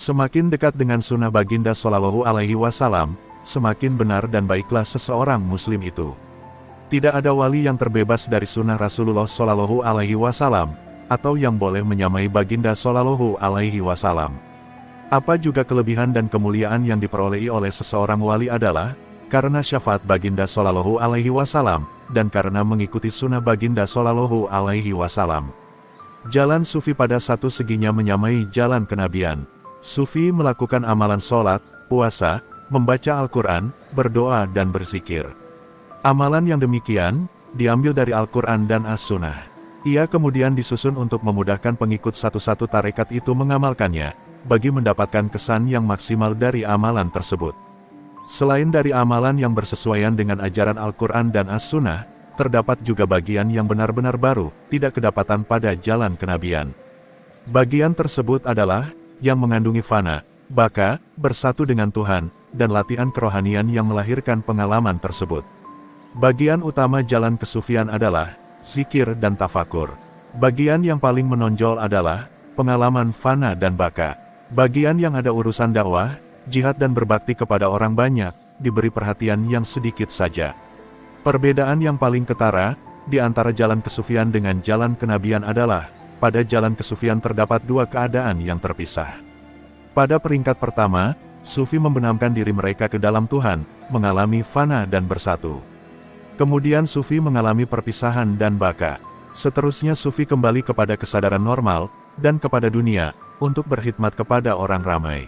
Semakin dekat dengan sunnah baginda Shallallahu Alaihi Wasallam, semakin benar dan baiklah seseorang muslim itu. Tidak ada wali yang terbebas dari sunnah Rasulullah Shallallahu Alaihi Wasallam, atau yang boleh menyamai baginda Shallallahu Alaihi Wasallam. Apa juga kelebihan dan kemuliaan yang diperolehi oleh seseorang wali adalah karena syafaat baginda Shallallahu Alaihi Wasallam, dan karena mengikuti sunnah baginda Shallallahu Alaihi Wasallam. Jalan sufi pada satu seginya menyamai jalan kenabian. Sufi melakukan amalan sholat, puasa, membaca Al-Quran, berdoa dan berzikir. Amalan yang demikian, diambil dari Al-Quran dan As-Sunnah. Ia kemudian disusun untuk memudahkan pengikut satu-satu tarekat itu mengamalkannya, bagi mendapatkan kesan yang maksimal dari amalan tersebut. Selain dari amalan yang bersesuaian dengan ajaran Al-Quran dan As-Sunnah, terdapat juga bagian yang benar-benar baru, tidak kedapatan pada jalan kenabian. Bagian tersebut adalah yang mengandungi fana, baka, bersatu dengan Tuhan, dan latihan kerohanian yang melahirkan pengalaman tersebut. Bagian utama jalan kesufian adalah zikir dan tafakur. Bagian yang paling menonjol adalah pengalaman fana dan baka. Bagian yang ada urusan dakwah, jihad dan berbakti kepada orang banyak, diberi perhatian yang sedikit saja. Perbedaan yang paling ketara di antara jalan kesufian dengan jalan kenabian adalah pada jalan kesufian terdapat dua keadaan yang terpisah. Pada peringkat pertama, sufi membenamkan diri mereka ke dalam Tuhan, mengalami fana dan bersatu. Kemudian sufi mengalami perpisahan dan baka. Seterusnya sufi kembali kepada kesadaran normal, dan kepada dunia, untuk berkhidmat kepada orang ramai.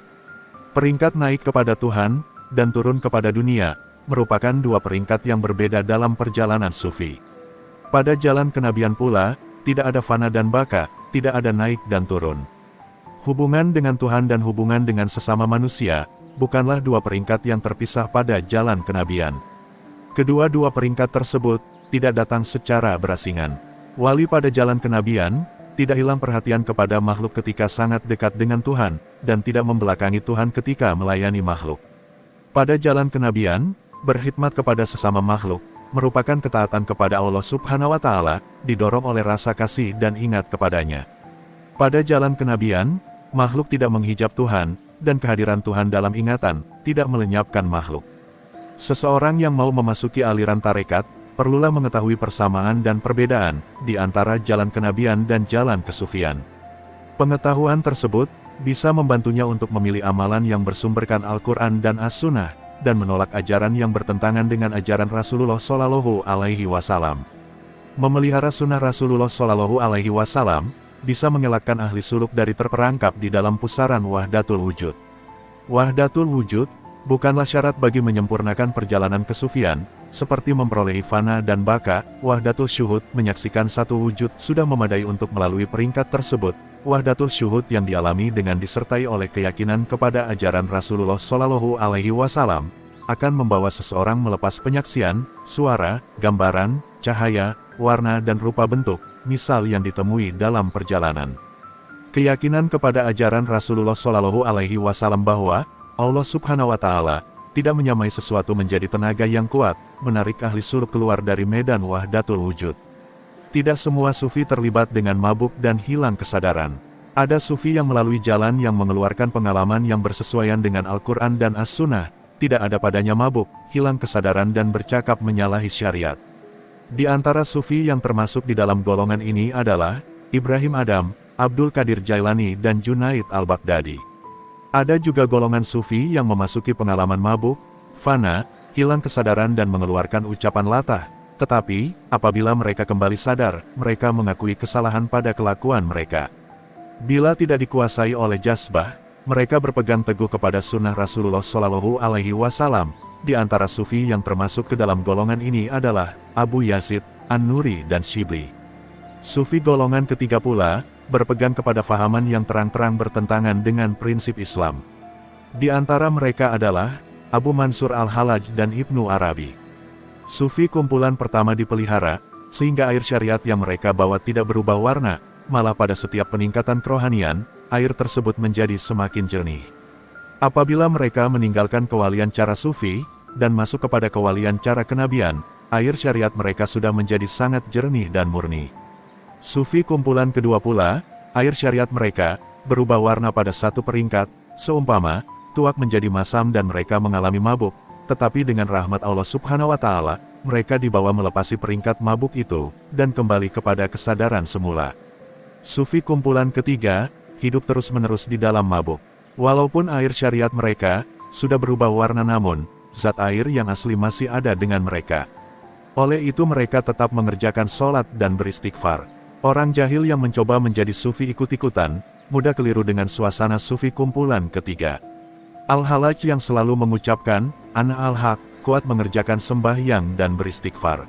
Peringkat naik kepada Tuhan, dan turun kepada dunia, merupakan dua peringkat yang berbeda dalam perjalanan sufi. Pada jalan kenabian pula, tidak ada fana dan baka, tidak ada naik dan turun. Hubungan dengan Tuhan dan hubungan dengan sesama manusia, bukanlah dua peringkat yang terpisah pada jalan kenabian. Kedua-dua peringkat tersebut, tidak datang secara berasingan. Wali pada jalan kenabian, tidak hilang perhatian kepada makhluk ketika sangat dekat dengan Tuhan, dan tidak membelakangi Tuhan ketika melayani makhluk. Pada jalan kenabian, berkhidmat kepada sesama makhluk, merupakan ketaatan kepada Allah Subhanahu wa Ta'ala, didorong oleh rasa kasih dan ingat kepadanya. Pada jalan kenabian, makhluk tidak menghijab Tuhan, dan kehadiran Tuhan dalam ingatan, tidak melenyapkan makhluk. Seseorang yang mau memasuki aliran tarekat, perlulah mengetahui persamaan dan perbedaan, di antara jalan kenabian dan jalan kesufian. Pengetahuan tersebut, bisa membantunya untuk memilih amalan yang bersumberkan Al-Quran dan As-Sunnah, dan menolak ajaran yang bertentangan dengan ajaran Rasulullah Shallallahu Alaihi Wasallam. Memelihara sunnah Rasulullah Shallallahu Alaihi Wasallam, bisa mengelakkan ahli suluk dari terperangkap di dalam pusaran wahdatul wujud. Wahdatul wujud, bukanlah syarat bagi menyempurnakan perjalanan kesufian, seperti memperolehi fana dan baka. Wahdatul syuhud, menyaksikan satu wujud, sudah memadai untuk melalui peringkat tersebut. Wahdatul syuhud yang dialami dengan disertai oleh keyakinan kepada ajaran Rasulullah Shallallahu Alaihi Wasallam, akan membawa seseorang melepas penyaksian, suara, gambaran, cahaya, warna dan rupa bentuk, misal yang ditemui dalam perjalanan. Keyakinan kepada ajaran Rasulullah Shallallahu Alaihi Wasallam bahwa Allah Subhanahu wa Ta'ala tidak menyamai sesuatu menjadi tenaga yang kuat, menarik ahli suluk keluar dari medan wahdatul wujud. Tidak semua sufi terlibat dengan mabuk dan hilang kesadaran. Ada sufi yang melalui jalan yang mengeluarkan pengalaman yang bersesuaian dengan Al-Quran dan As-Sunnah, tidak ada padanya mabuk, hilang kesadaran dan bercakap menyalahi syariat. Di antara sufi yang termasuk di dalam golongan ini adalah Ibrahim Adam, Abdul Qadir Jailani dan Junaid Al-Baghdadi. Ada juga golongan sufi yang memasuki pengalaman mabuk, fana, hilang kesadaran dan mengeluarkan ucapan latah. Tetapi, apabila mereka kembali sadar, mereka mengakui kesalahan pada kelakuan mereka. Bila tidak dikuasai oleh jazbah, mereka berpegang teguh kepada sunnah Rasulullah Shallallahu Alaihi Wasallam. Di antara sufi yang termasuk ke dalam golongan ini adalah Abu Yazid, An-Nuri dan Shibli. Sufi golongan ketiga pula, berpegang kepada fahaman yang terang-terang bertentangan dengan prinsip Islam. Di antara mereka adalah Abu Mansur Al-Halaj dan Ibnu Arabi. Sufi kumpulan pertama dipelihara, sehingga air syariat yang mereka bawa tidak berubah warna, malah pada setiap peningkatan kerohanian, air tersebut menjadi semakin jernih. Apabila mereka meninggalkan kewalian cara sufi, dan masuk kepada kewalian cara kenabian, air syariat mereka sudah menjadi sangat jernih dan murni. Sufi kumpulan kedua pula, air syariat mereka, berubah warna pada satu peringkat, Seumpama, tuak menjadi masam dan mereka mengalami mabuk, tetapi dengan rahmat Allah Subhanahu wa Ta'ala, mereka dibawa melepasi peringkat mabuk itu, dan kembali kepada kesadaran semula. Sufi kumpulan ketiga, hidup terus-menerus di dalam mabuk. Walaupun air syariat mereka sudah berubah warna, namun zat air yang asli masih ada dengan mereka. Oleh itu mereka tetap mengerjakan sholat dan beristighfar. Orang jahil yang mencoba menjadi sufi ikut-ikutan, mudah keliru dengan suasana sufi kumpulan ketiga. Al-Halaj yang selalu mengucapkan, Ana al-Haq, kuat mengerjakan sembahyang dan beristighfar.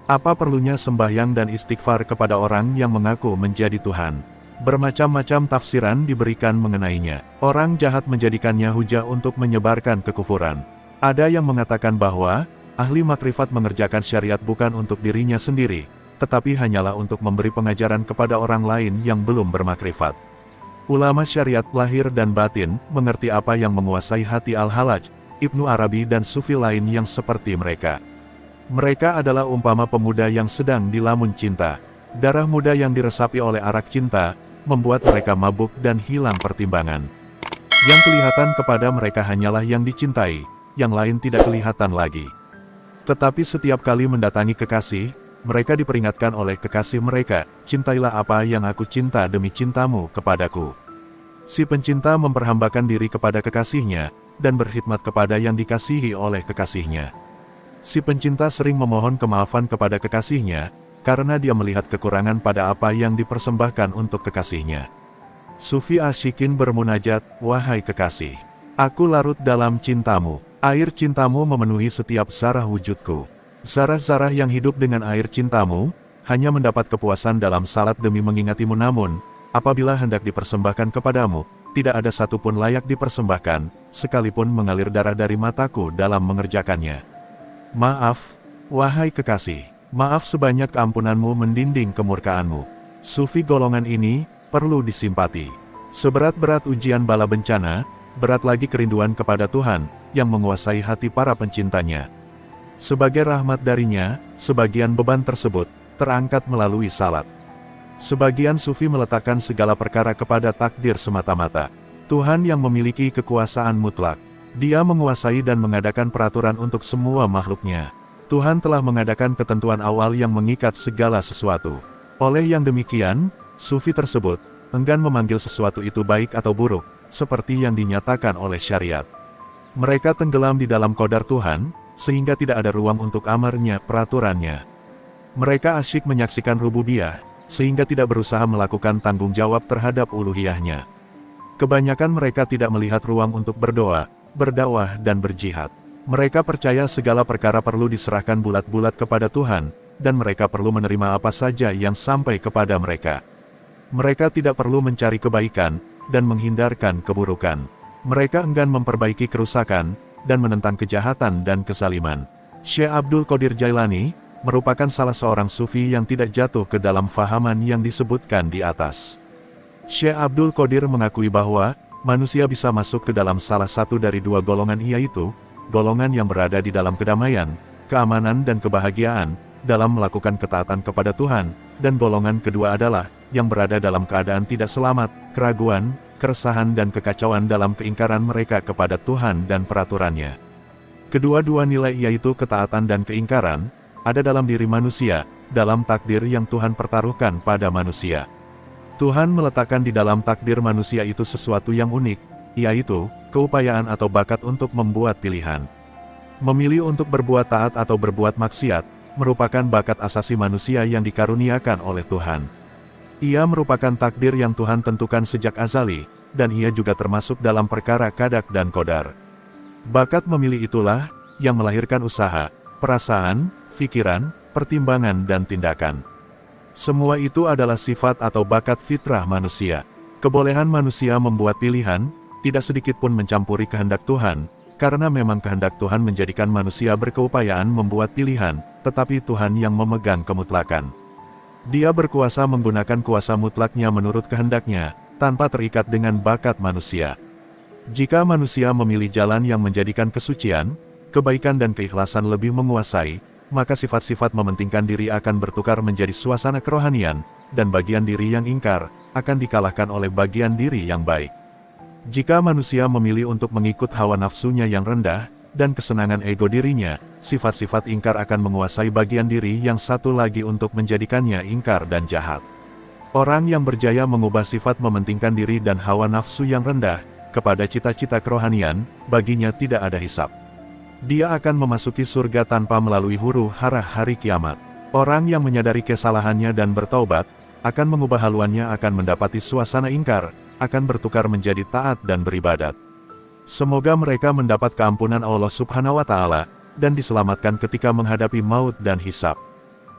Apa perlunya sembahyang dan istighfar kepada orang yang mengaku menjadi Tuhan? Bermacam-macam tafsiran diberikan mengenainya. Orang jahat menjadikannya hujah untuk menyebarkan kekufuran. Ada yang mengatakan bahwa ahli makrifat mengerjakan syariat bukan untuk dirinya sendiri, tetapi hanyalah untuk memberi pengajaran kepada orang lain yang belum bermakrifat. Ulama syariat lahir dan batin mengerti apa yang menguasai hati Al-Halaj, Ibnu Arabi dan sufi lain yang seperti mereka. Mereka adalah umpama pemuda yang sedang dilamun cinta. Darah muda yang diresapi oleh arak cinta, membuat mereka mabuk dan hilang pertimbangan. Yang kelihatan kepada mereka hanyalah yang dicintai, yang lain tidak kelihatan lagi. Tetapi setiap kali mendatangi kekasih, mereka diperingatkan oleh kekasih mereka, cintailah apa yang aku cinta demi cintamu kepadaku. Si pencinta memperhambakan diri kepada kekasihnya, dan berkhidmat kepada yang dikasihi oleh kekasihnya. Si pencinta sering memohon kemaafan kepada kekasihnya, karena dia melihat kekurangan pada apa yang dipersembahkan untuk kekasihnya. Sufi asyikin bermunajat, wahai kekasih, aku larut dalam cintamu, air cintamu memenuhi setiap zarah wujudku. Zarah-zarah yang hidup dengan air cintamu, hanya mendapat kepuasan dalam salat demi mengingatimu, namun, apabila hendak dipersembahkan kepadamu, tidak ada satupun layak dipersembahkan, sekalipun mengalir darah dari mataku dalam mengerjakannya. Maaf, wahai kekasih. Maaf sebanyak keampunanmu mendinding kemurkaanmu. Sufi golongan ini, perlu disimpati. Seberat-berat ujian bala bencana, berat lagi kerinduan kepada Tuhan, yang menguasai hati para pencintanya. Sebagai rahmat darinya, sebagian beban tersebut, terangkat melalui salat. Sebagian sufi meletakkan segala perkara kepada takdir semata-mata. Tuhan yang memiliki kekuasaan mutlak. Dia menguasai dan mengadakan peraturan untuk semua makhluknya. Tuhan telah mengadakan ketentuan awal yang mengikat segala sesuatu. Oleh yang demikian, sufi tersebut enggan memanggil sesuatu itu baik atau buruk, seperti yang dinyatakan oleh syariat. Mereka tenggelam di dalam qadar Tuhan, sehingga tidak ada ruang untuk amarnya peraturannya. Mereka asyik menyaksikan rububiyah, sehingga tidak berusaha melakukan tanggung jawab terhadap uluhiyahnya. Kebanyakan mereka tidak melihat ruang untuk berdoa, berdakwah dan berjihad. Mereka percaya segala perkara perlu diserahkan bulat-bulat kepada Tuhan, dan mereka perlu menerima apa saja yang sampai kepada mereka. Mereka tidak perlu mencari kebaikan, dan menghindarkan keburukan. Mereka enggan memperbaiki kerusakan, dan menentang kejahatan dan kezaliman. Syekh Abdul Qadir Jailani, merupakan salah seorang sufi yang tidak jatuh ke dalam fahaman yang disebutkan di atas. Syekh Abdul Qadir mengakui bahwa, manusia bisa masuk ke dalam salah satu dari dua golongan, yaitu golongan yang berada di dalam kedamaian, keamanan dan kebahagiaan, dalam melakukan ketaatan kepada Tuhan, dan golongan kedua adalah, yang berada dalam keadaan tidak selamat, keraguan, keresahan dan kekacauan dalam keingkaran mereka kepada Tuhan dan peraturannya. Kedua-dua nilai yaitu ketaatan dan keingkaran, ada dalam diri manusia, dalam takdir yang Tuhan pertaruhkan pada manusia. Tuhan meletakkan di dalam takdir manusia itu sesuatu yang unik, yaitu, keupayaan atau bakat untuk membuat pilihan. Memilih untuk berbuat taat atau berbuat maksiat, merupakan bakat asasi manusia yang dikaruniakan oleh Tuhan. Ia merupakan takdir yang Tuhan tentukan sejak azali, dan ia juga termasuk dalam perkara qadak dan qadar. Bakat memilih itulah, yang melahirkan usaha, perasaan, pikiran, pertimbangan dan tindakan. Semua itu adalah sifat atau bakat fitrah manusia. Kebolehan manusia membuat pilihan, tidak sedikit pun mencampuri kehendak Tuhan, karena memang kehendak Tuhan menjadikan manusia berkeupayaan membuat pilihan, tetapi Tuhan yang memegang kemutlakan. Dia berkuasa menggunakan kuasa mutlaknya menurut kehendaknya, tanpa terikat dengan bakat manusia. Jika manusia memilih jalan yang menjadikan kesucian, kebaikan dan keikhlasan lebih menguasai, maka sifat-sifat mementingkan diri akan bertukar menjadi suasana kerohanian, dan bagian diri yang ingkar, akan dikalahkan oleh bagian diri yang baik. Jika manusia memilih untuk mengikut hawa nafsunya yang rendah, dan kesenangan ego dirinya, sifat-sifat ingkar akan menguasai bagian diri yang satu lagi untuk menjadikannya ingkar dan jahat. Orang yang berjaya mengubah sifat mementingkan diri dan hawa nafsu yang rendah, kepada cita-cita kerohanian, baginya tidak ada hisab. Dia akan memasuki surga tanpa melalui huru-hara hari kiamat. Orang yang menyadari kesalahannya dan bertaubat, akan mengubah haluannya akan mendapati suasana ingkar, akan bertukar menjadi taat dan beribadat. Semoga mereka mendapat keampunan Allah Subhanahu wa Ta'ala, dan diselamatkan ketika menghadapi maut dan hisab.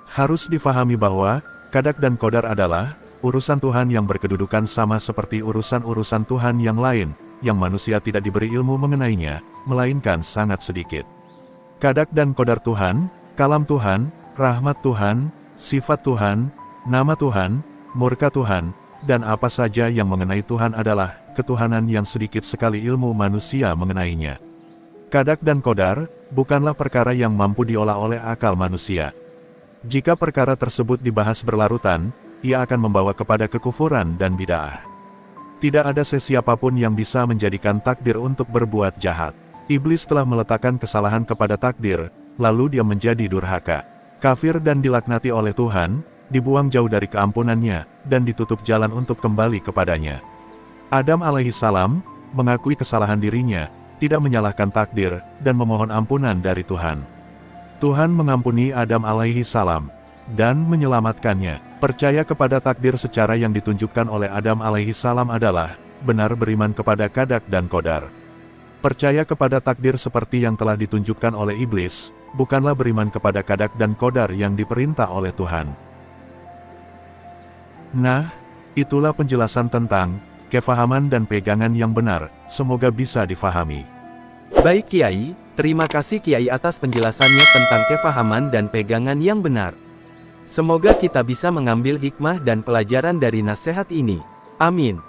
Harus difahami bahwa, qadak dan qadar adalah urusan Tuhan yang berkedudukan sama seperti urusan-urusan Tuhan yang lain, yang manusia tidak diberi ilmu mengenainya, melainkan sangat sedikit. Qadak dan qadar Tuhan, kalam Tuhan, rahmat Tuhan, sifat Tuhan, nama Tuhan, murka Tuhan, dan apa saja yang mengenai Tuhan adalah ketuhanan yang sedikit sekali ilmu manusia mengenainya. Qadak dan qadar bukanlah perkara yang mampu diolah oleh akal manusia. Jika perkara tersebut dibahas berlarutan, ia akan membawa kepada kekufuran dan bid'ah. Tidak ada sesiapapun yang bisa menjadikan takdir untuk berbuat jahat. Iblis telah meletakkan kesalahan kepada takdir, lalu dia menjadi durhaka, kafir dan dilaknati oleh Tuhan, dibuang jauh dari keampunannya, dan ditutup jalan untuk kembali kepadanya. Adam alaihissalam mengakui kesalahan dirinya, tidak menyalahkan takdir, dan memohon ampunan dari Tuhan. Tuhan mengampuni Adam alaihissalam, dan menyelamatkannya. Percaya kepada takdir secara yang ditunjukkan oleh Adam alaihissalam adalah, benar beriman kepada qadak dan qadar. Percaya kepada takdir seperti yang telah ditunjukkan oleh iblis, bukanlah beriman kepada qadak dan qadar yang diperintah oleh Tuhan. Nah, itulah penjelasan tentang kefahaman dan pegangan yang benar, semoga bisa difahami. Baik Kiai, terima kasih Kiai atas penjelasannya tentang kefahaman dan pegangan yang benar. Semoga kita bisa mengambil hikmah dan pelajaran dari nasihat ini. Amin.